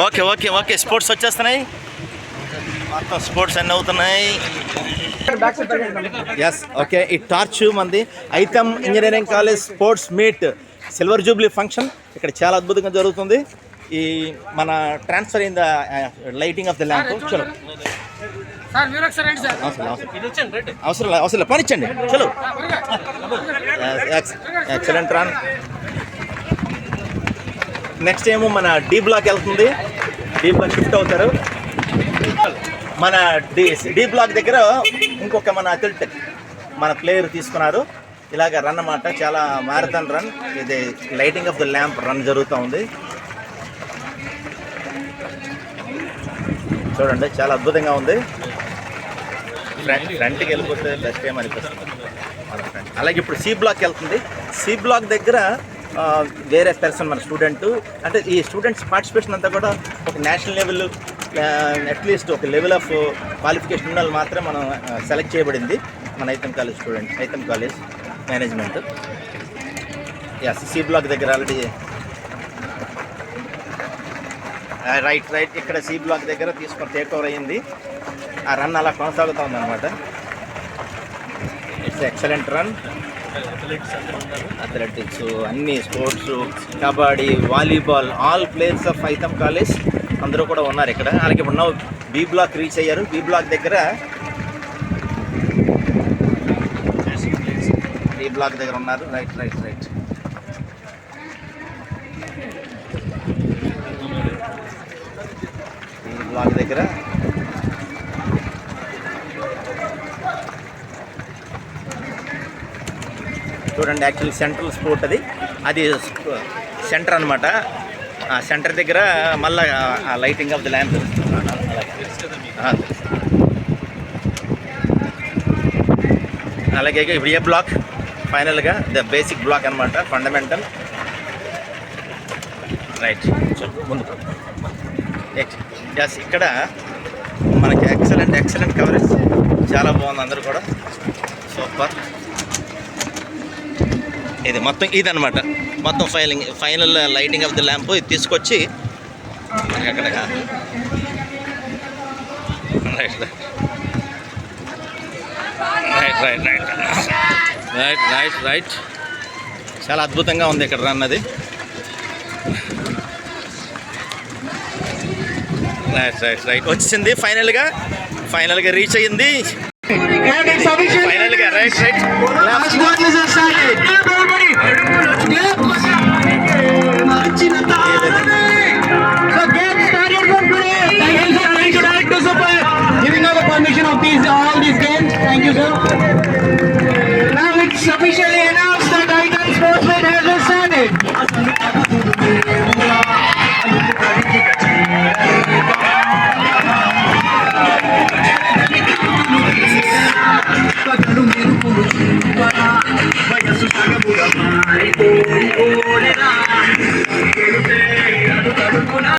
Okay okay okay sports వచ్చేస్తున్నాయి, మొత్తం sports అన్నీ అవుతున్నాయి. Yes okay. ఈ టార్చ్ మంది Aitam engineering college sports meet silver jubilee function ఇక్కడ చాలా అద్భుతంగా జరుగుతుంది. ఈ మన transfer in the lighting of the lamp. చలో అవసరం పనిచ్చండి. చలో ఎక్సలెంట్ రన్. నెక్స్ట్ ఏమో మన డి బ్లాక్ వెళ్తుంది, డి బ్లాక్ షిఫ్ట్ అవుతారు. మన డి బ్లాక్ దగ్గర ఇంకొక మన అథ్లెట్ మన ప్లేయర్ తీసుకున్నారు. ఇలాగ రన్ అన్నమాట, చాలా మ్యారథాన్ రన్. ఇది lighting of the lamp run జరుగుతూ ఉంది. చూడండి చాలా అద్భుతంగా ఉంది. ఫ్రంట్కి వెళ్ళిపోతే బెస్ట్ ఏం అనిపిస్తుంది మన ఫ్రంట్. అలాగే ఇప్పుడు సి బ్లాక్ వెళ్తుంది. సి బ్లాక్ దగ్గర వేరే పర్సన్ మన స్టూడెంట్, అంటే ఈ స్టూడెంట్స్ పార్టిసిపేషన్ అంతా కూడా ఒక నేషనల్ లెవెల్, అట్లీస్ట్ ఒక లెవెల్ ఆఫ్ క్వాలిఫికేషన్ ఉన్న వాళ్ళు మాత్రమే మనం సెలెక్ట్ చేయబడింది మన Aitam college students, Aitam college management. Yes C block దగ్గర ఆల్రెడీ రైట్ ఇక్కడ సి బ్లాక్ దగ్గర తీసుకొని టేక్ ఓవర్ అయ్యింది. ఆ రన్ అలా కొనసాగుతూ ఉందన్నమాట. It's excellent run. అథ్లెటిక్స్, అన్ని sports, kabaddi, volleyball, all players of Aitam college అందరూ కూడా ఉన్నారు ఇక్కడ. అలాగే ఇప్పుడు బి బ్లాక్ రీచ్ అయ్యారు. బి బ్లాక్ దగ్గర బి బ్లాక్ దగ్గర ఉన్నారు. రైట్ బి బ్లాక్ దగ్గర చూడండి. యాక్చువల్లీ సెంట్రల్ స్పోర్ట్ అది సెంటర్ అనమాట. ఆ సెంటర్ దగ్గర మళ్ళీ ఆ లైటింగ్ ఆఫ్ ది ల్యాంప్. అలాగే ఇప్పుడు ఏ బ్లాక్ ఫైనల్గా ద బేసిక్ బ్లాక్ అనమాట, ఫండమెంటల్. రైట్ ముందు ఎస్ ఇక్కడ మనకి ఎక్సలెంట్ కవరేజ్, చాలా బాగుంది. అందరూ కూడా సూపర్. ఇది మొత్తం ఇదనమాట, మొత్తం final lighting of the lamp ఇది తీసుకొచ్చి మనకి అక్కడ రైట్ చాలా అద్భుతంగా ఉంది ఇక్కడ రన్ అది. రైట్ వచ్చింది ఫైనల్గా రీచ్ అయ్యింది. ఫైనల్గా right giving us the permission of all these games. Thank you, sir. Now it's officially announced that Titan Sports Meet has started.